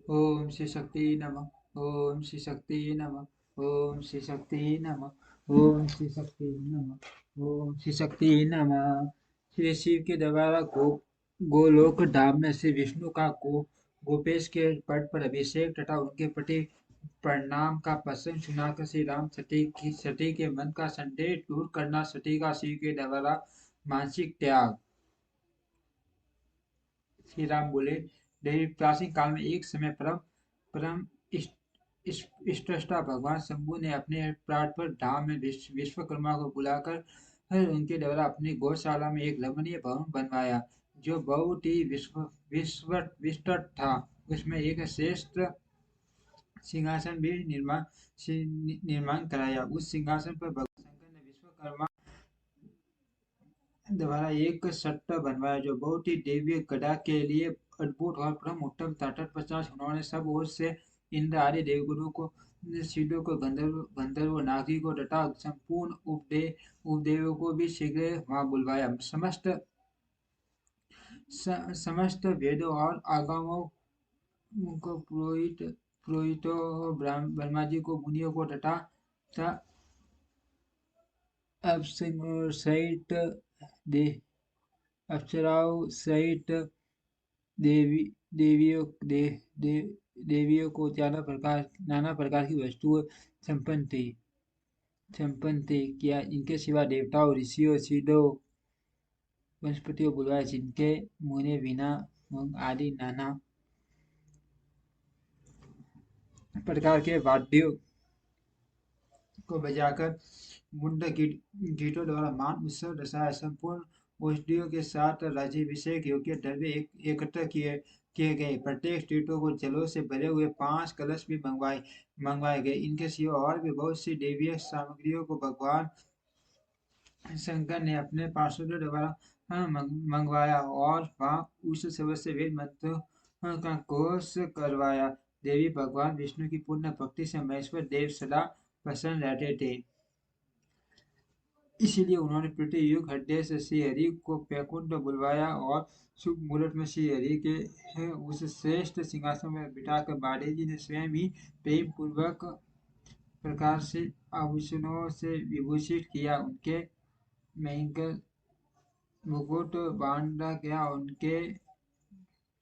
ओम श्री शक्ति नमः। ओम श्री शक्ति नमः। ओम श्री शक्ति नमः। ओम श्री शक्ति नमः। ओम श्री शक्ति नमः। श्री शिव के द्वारा गोलोक धाम में श्री विष्णु का गोपेश के पट पर अभिषेक तथा उनके प्रति प्रणाम का प्रसंग सुनाकर श्री राम सती के मन का संदेह दूर करना, सती का शिव के द्वारा मानसिक त्याग। श्री राम बोले, देवी प्राचीन काल में एक समय परम परम स्रष्टा भगवान शंभु ने अपने प्राण पर धाम में विश्वकर्मा को बुलाकर उनके द्वारा अपनी गौशाला में एक रमणीय भवन बनवाया, जो बहुत ही विस्तृत था। उसमें एक श्रेष्ठ सिंहासन भी निर्माण कराया। उस सिंहासन पर भगवान शंकर ने विश्वकर्मा द्वारा एक सट्टा बनवाया, जो बहुत ही दैवीय गदा के लिए अद्भुत और परम उत्तम था। तत्पश्चात उन्होंने सब ओर से इंद्र आदि देवगुरु को, सिद्धों को, गंधर्व नागरिकों तथा संपूर्ण उपदेवों को भी शीघ्र वहां बुलवाया। समस्त वेदों और आगमों को पुरोहितों, ब्रह्मा जी को, मुनियों को तथा अप्सराओं सहित दे अप्सराओं सहित देवी देवियों दे, दे, देवियों को नाना प्रकार की वस्तुएं संपन्न थी। क्या इनके सिवा देवताओं, ऋषियों, सिद्धों, वनस्पतियों बुलवाए, जिनके मुने वीणा मंग आदि नाना प्रकार के वाद्यों को बजाकर मुंड गीतों द्वारा मान उत्सव दर्शाया। संपूर्ण औषधियों के साथ राज्याभिषेक योग्य द्रव्य एकत्र किए गए। प्रत्येक स्त्रीटों को जलों से भरे हुए 5 कलश भी मंगवाए गए। इनके सिवा और भी बहुत सी दैवीय सामग्रियों को भगवान शंकर ने अपने पार्षदों द्वारा मंगवाया और वहां उस सबसे वेद मंत्रों का कोष करवाया। देवी भगवान विष्णु की पूर्ण भक्ति से महेश्वर देव सदा प्रसन्न रहते थे। इसीलिए उन्होंने प्रति-युग हृदय से श्रीहरि को वैकुंठ बुलवाया और शुभ मुहूर्त में श्रीहरि के उस श्रेष्ठ सिंहासन में बिठाकर बाढ़े जी ने स्वयं ही प्रेम पूर्वक प्रकार से आभूषणों से विभूषित किया। उनके महंगे मुकुट बांधा गया। उनके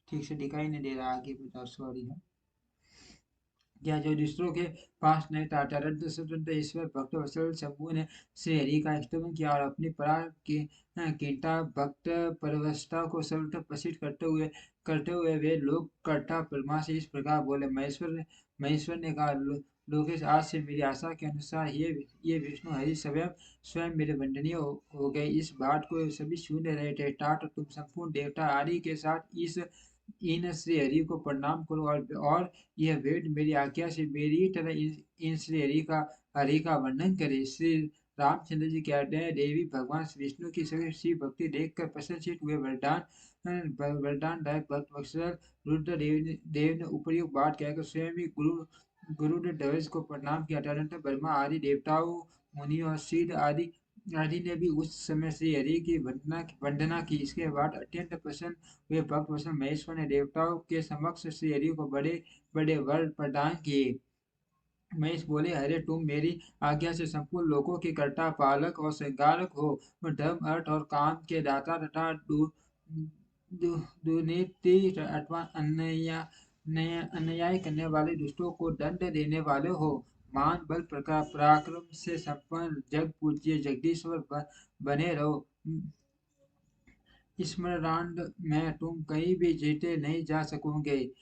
ठीक से दिखाई नहीं दे रहा, आगे बताओ, सॉरी है क्या, जो दूसरों के पास नहीं था। अत्यंत स्वतंत्र ईश्वर भक्त वत्सल शंभु ने श्री हरि का स्तुति किया और अपनी कीर्ता भक्त परवशता को सर्वत्र प्रसिद्ध करते हुए वे लोग कथा ब्रह्मा से इस प्रकार बोले। महेश्वर ने कहा, लोकेश, आज से मेरी आशा के अनुसार ये विष्णु हरि स्वयं स्वयं मेरे वंदनीय हो गए। इस बात को सभी सुन रहे थे। तात तुम संपूर्ण देवता आदि के साथ इन श्री हरि को प्रणाम करो और यह वेद मेरी आज्ञा से मेरी तरह इन श्री हरि का वर्णन करे। श्री रामचंद्र जी कहते हैं, देवी भगवान विष्णु की सभी भक्ति देखकर प्रसन्नचित्त हुए। वरदान दायक भक्त वत्सल रुद्र देव ने उपयुक्त बात कहकर स्वयं ही गुरु ध्वज को प्रणाम किया। तदनंतर ब्रह्मा आदि देवताओं, मुनियों और सिद्ध आदि ने भी उस समय श्री हरि की वंदना की। इसके बाद अत्यंत प्रसन्न हुए भक्त वत्सल महेश्वर ने देवताओं के समक्ष श्री हरि को बड़े बड़े वर प्रदान किए। महेश बोले, अरे तुम मेरी आज्ञा से संपूर्ण लोकों के कर्ता, पालक और संहारक हो। धर्म, अर्थ और काम के दाता तथा दुर्नीति अथवा अन्याय करने वाले दुष्टों को दंड देने वाले हो। मान, बल, प्रकार, पराक्रम से संपन्न जग पूज्य जगदीश्वर बने रहो। स्मरणांड में तुम कहीं भी जीते नहीं जा सकोगे।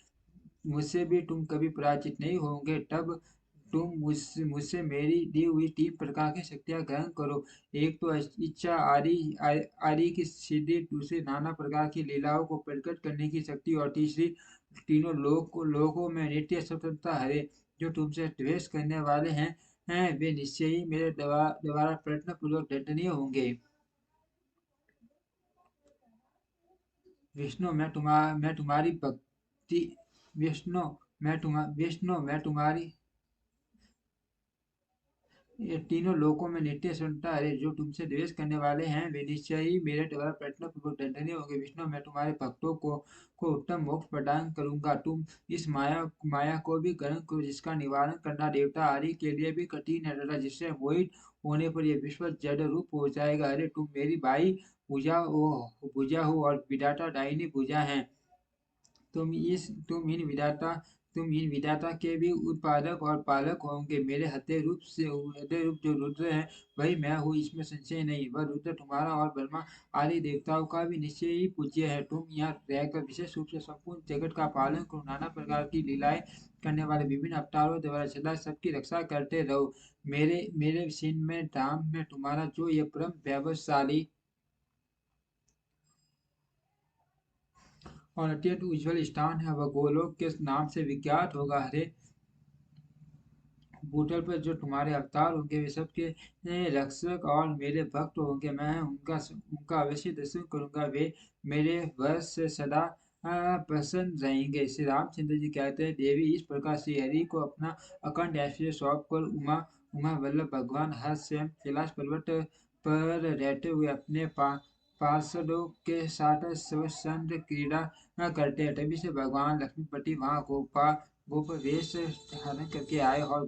मुझसे भी तुम कभी पराजित नहीं होंगे। तब तुम मुझसे मेरी दी हुई 3 प्रकार की शक्तियां ग्रहण करो। एक तो इच्छा आदि की सिद्धि, दूसरी नाना प्रकार की लीलाओं को प्रकट करने की शक्ति और तीसरी तीनों लोकों में नित्य स्वतंत्रता है। जो तुमसे द्वेष करने वाले हैं वे निश्चय ही मेरे द्वारा प्रयत्न पूर्वक दंडनीय होंगे। मैं तुम्हारी भक्ति विष्णु मैं तुम्हारी ये तीनों लोकों में नित्य सुनता है। जो तुमसे द्वेष करने वाले हैं वे निश्चय ही मेरे द्वारा प्रयत्न पूर्वक दंडनीय होंगे। विष्णु, मैं तुम्हारे भक्तों को उत्तम मोक्ष प्रदान करूंगा। तुम इस माया को भी ग्रहण करो, जिसका निवारण करना देवता आदि के लिए भी कठिन है तथा जिससे मोहित होने पर यह विश्व जड़ रूप हो जाएगा। अरे तुम मेरी बाई भुजा हो और विधाता दाहिनी भुजा है। तुम इस तुम इन विधाता के भी उत्पादक और पालक होंगे। मेरे हृदय रूप जो रुद्र है वही मैं हूँ, इसमें संशय नहीं। वह रुद्र तुम्हारा और ब्रह्मा आदि देवताओं का भी निश्चय ही पूज्य है। तुम यहाँ रहकर विशेष रूप से संपूर्ण जगत का पालन करो, नाना प्रकार की लीलाएं करने वाले विभिन्न अवतारों द्वारा सदा सबकी रक्षा करते रहो। मेरे मेरे सिंह में धाम में तुम्हारा जो ये परम वैभवशाली और अत्यंत उज्ज्वल स्थान है वह गोलोक के नाम से विख्यात होगा। हरे भूतल पर जो तुम्हारे अवतार होंगे वे सबके रक्षक और मेरे भक्त होंगे। मैं उनका अवश्य दर्शन करूंगा। वे मेरे वश से सदा प्रसन्न रहेंगे। श्री रामचंद्र जी कहते हैं, देवी इस प्रकार श्री हरि को अपना अखंड ऐश्वर्य सौंप कर उमा उमा वल्लभ भगवान हर स्वयं कैलाश पर्वत पर रहते हुए अपने पार्षदों के साथ स्वच्छंद क्रीड़ा करते हैं। तभी से भगवान लक्ष्मीपति वहाँ गोप वेश धारण करके आए और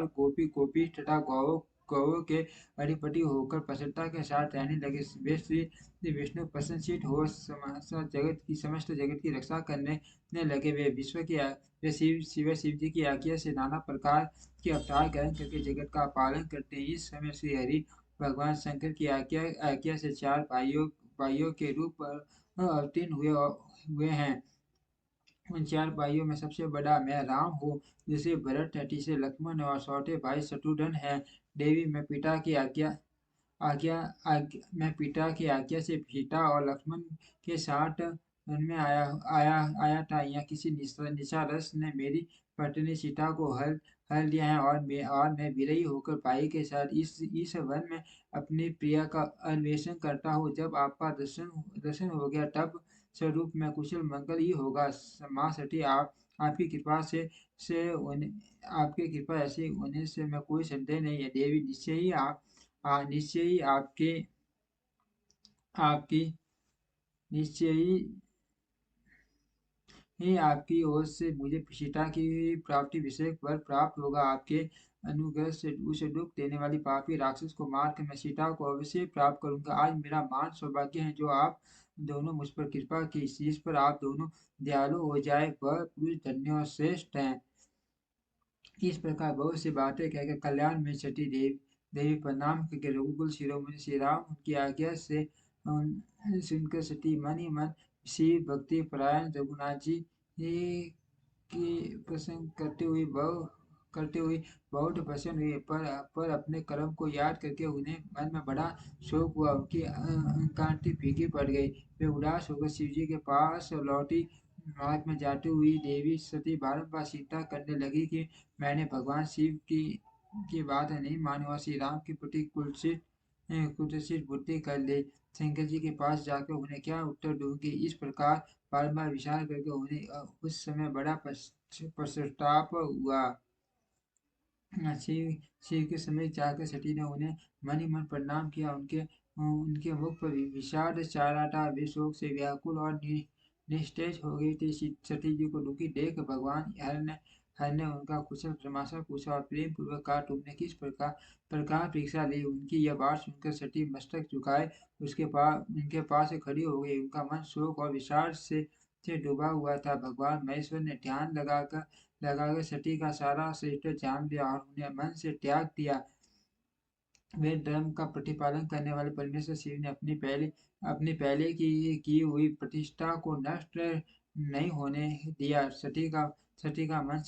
गोपी गोपी तथा गौों के अधिपति होकर प्रसन्नता के साथ रहने लगे। वे श्री विष्णु प्रसन्नचित हो समस्त जगत की रक्षा करने लगे। वे शिव जी की आज्ञा से नाना प्रकार के अवतार ग्रहण करके जगत का पालन करते हैं। इस समय श्री हरि भगवान शंकर की आज्ञा से चार भाइयों के रूप पर अवतीर्ण हुए हैं। उन चार भाइयों में सबसे बड़ा मैं राम हूँ, जिसे भरत है, तीसरे लक्ष्मण और छोटे भाई शत्रुघ्न है। देवी मैं पिता की आज्ञा से सीता और लक्ष्मण के साथ वन में आया आया था। यहाँ किसी निशारस ने मेरी पत्नी सीता को हर हर लिया है और मैं विरही होकर भाई के साथ इस वन में अपनी प्रिया का अन्वेषण करता हूँ। जब आपका दर्शन हो गया तब स्वरूप में कुशल मंगल ही होगा। माँ सती, आपकी कृपा से उन्हें आपकी कृपा ऐसी होने से मैं कोई संदेह नहीं है। देवी, निश्चय ही आपकी निश्चय ही आपकी ओर से मुझे सीता की प्राप्ति विषयक वर प्राप्त होगा। आपके अनुग्रह से उसे दुख देने वाली पापी राक्षस को मार कर मैं सीता को अवश्य प्राप्त करूंगा। आज मेरा मान सौभाग्य है जो आप दोनों मुझ पर कृपा की। शीश पर आप दोनों दयालु हो जाए, वह पुरुष धन्य और श्रेष्ठ है। इस प्रकार बहुत सी बातें कहकर कल्याण में छठी देवी प्रणाम करके रघुकुल शिरोमणि श्री राम की आज्ञा से सुनकर सती मन ही मन शिव भक्ति परायण रघुनाथ जी की प्रसंग करते हुए बहुत प्रसन्न हुए। पर अपने कर्म को याद करके उन्हें मन में बड़ा शोक हुआ। उनकी कांति फीकी पड़ गई। वे उदास होकर शिव जी के पास लौटी। मार्ग में जाती हुई देवी सती बारंबार चिंता करने लगी कि मैंने भगवान शिव की बात नहीं मानी और श्री राम के प्रति कुत्सित बुद्धि कर ली। शंकर जी के पास जाकर उन्हें क्या उत्तर दूंगी। इस प्रकार बार-बार विचार करके उन्हें उस समय बड़ा पश्चाताप हुआ। शिव शिव के समीप जाकर सती ने उन्हें मन ही मन प्रणाम किया। उनके मुख पर विषाद छा रहा था। वे शोक से व्याकुल और निस्तेज हो गई थी। सती जी को दुखी देख भगवान हर ने उनका कुशल समाचार पूछा और प्रेम पूर्वक कहा, तुमने किस प्रकार परीक्षा ली। उनकी यह बात सुनकर सती मस्तक झुकाए उनके पास से खड़ी हो गई। उनका मन शोक और विषाद से डूबा हुआ था। भगवान महेश्वर ने ध्यान लगाकर सती का सारा श्रेष्ठ जान लिया और उन्हें मन से त्याग दिया। वे धर्म का प्रतिपालन करने वाले परमेश्वर शिव ने अपनी पहले की हुई प्रतिष्ठा को नष्ट नहीं होने दिया। सती का मन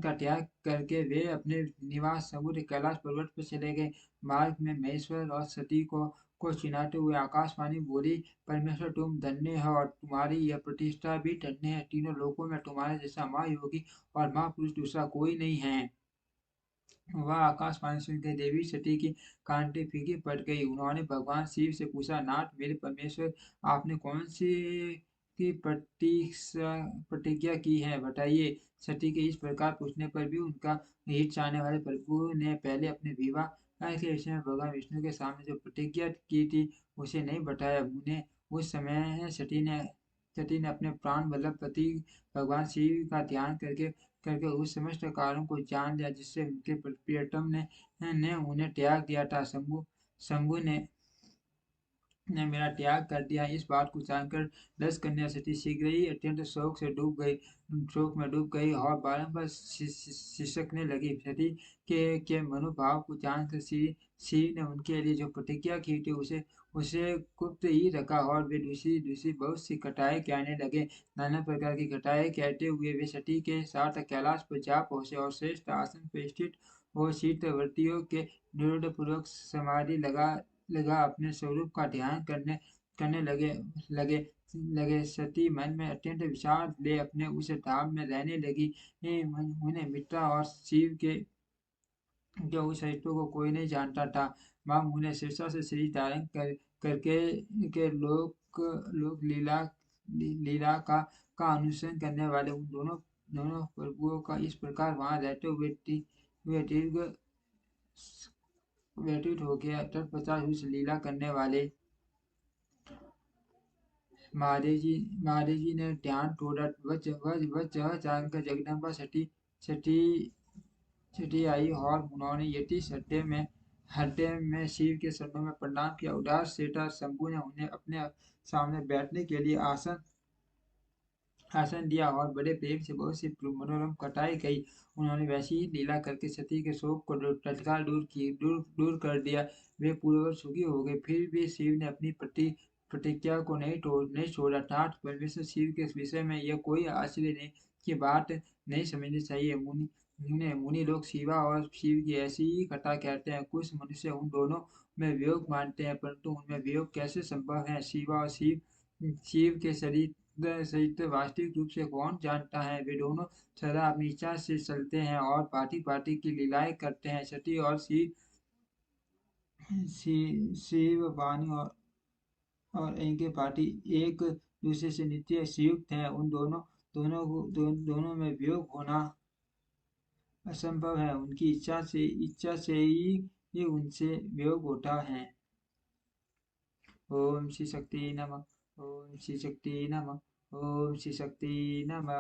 का त्याग करके वे अपने निवास समुद्र कैलाश पर्वत पर चले गए। मार्ग में महेश्वर और सती को चिढ़ाते हुए आकाशवाणी बोली, परमेश्वर तुम धन्य हो और तुम्हारी यह प्रतिष्ठा भी धन्य है। तीनों लोकों में तुम्हारे जैसा महायोगी और महापुरुष दूसरा कोई नहीं है। वह आकाशवाणी सुनकर देवी सती की कांति फीकी पड़ गई। उन्होंने भगवान शिव से पूछा, नाथ मेरे परमेश्वर, आपने की प्रतिज्ञा की है, बताइए। सती के इस प्रकार पूछने पर भी उनका हित चाहने वाले प्रभु ने पहले अपने विवाह के विषय में भगवान विष्णु के सामने जो प्रतिज्ञा की थी उसे नहीं बताया। उन्हें उस समय सती ने अपने प्राण वल्लभ पति भगवान शिव का ध्यान करके करके उस समस्त कारणों को जान लिया जिससे उनके प्रियतम ने उन्हें त्याग दिया था। शंभु ने मेरा त्याग कर दिया। इस बात को जानकर 10 कन्या सती शीघ्र ही अत्यंत शोक में डूब गई और बारंबार सिसकने लगी। सती के मनोभाव को जानकर शिव ने उनके लिए जो प्रतिज्ञा की थी उसे उसे गुप्त ही रखा और वे दूसरी दूसरी बहुत सी घटाएं कहने लगे। नाना प्रकार की घटाएं कहते हुए वे सती के साथ कैलाश पर जा पहुंचे और श्रेष्ठ आसन पर स्थित और शीतवर्तियों के निरुद्ध पूर्वक समाधि लगा लगा अपने स्वरूप का ध्यान करने करने लगे लगे लगे। सती मन में अत्यंत विचार ले अपने उस धाम में रहने लगी। उन्हें मित्रा और शिव के जो उस चरित्रों को कोई नहीं जानता था। माँ उन्हें शीर्षा से शरीर धारण करके के लोक लीला का अनुसरण करने वाले उन दोनों दोनों प्रभुओं का इस प्रकार वहां रहते हुए दीर्घ व्यतीत हो गया। तत्पश्चात उस लीला करने वाले महादेव जी ने ध्यान तोड़ा। वह जानकर जगदम्बा सती सती आई और उन्होंने यति हृदय में शिव के चरणों में प्रणाम किया। उदास सेठा शंभु ने उन्हें अपने सामने बैठने के लिए आसन दिया और बड़े प्रेम से बहुत सी मनोरम कथाएं कही। उन्होंने वैसी ही लीला करके सती के शोक को तत्काल दूर कर दिया। वे पूर्ववत सुखी हो गए। फिर भी शिव ने अपनी प्रतिज्ञा को नहीं छोड़ा। ठाठ परमेश्वर शिव के विषय में यह कोई आश्चर्य नहीं की बात नहीं समझनी चाहिए। मुनि लोग शिवा और शिव की ऐसी ही कथा कहते हैं। कुछ मनुष्य उन दोनों में वियोग मानते हैं, परंतु उनमें वियोग कैसे संभव है? शिवा और शिव के सहित वास्तविक रूप से कौन जानता है? वे दोनों सदा अपनी इच्छा से चलते हैं और पार्टी पार्टी की लीलाएं करते हैं। सती और शिव वाणी और इनके पार्टी एक दूसरे से नित्य संयुक्त हैं। उन दोनों में वियोग होना असंभव है। उनकी इच्छा से ही उनसे वियोग होता है। ओम श्री शक्ति नमः। ओम श्री शक्ति नमः। ओम श्री शक्ति नमः।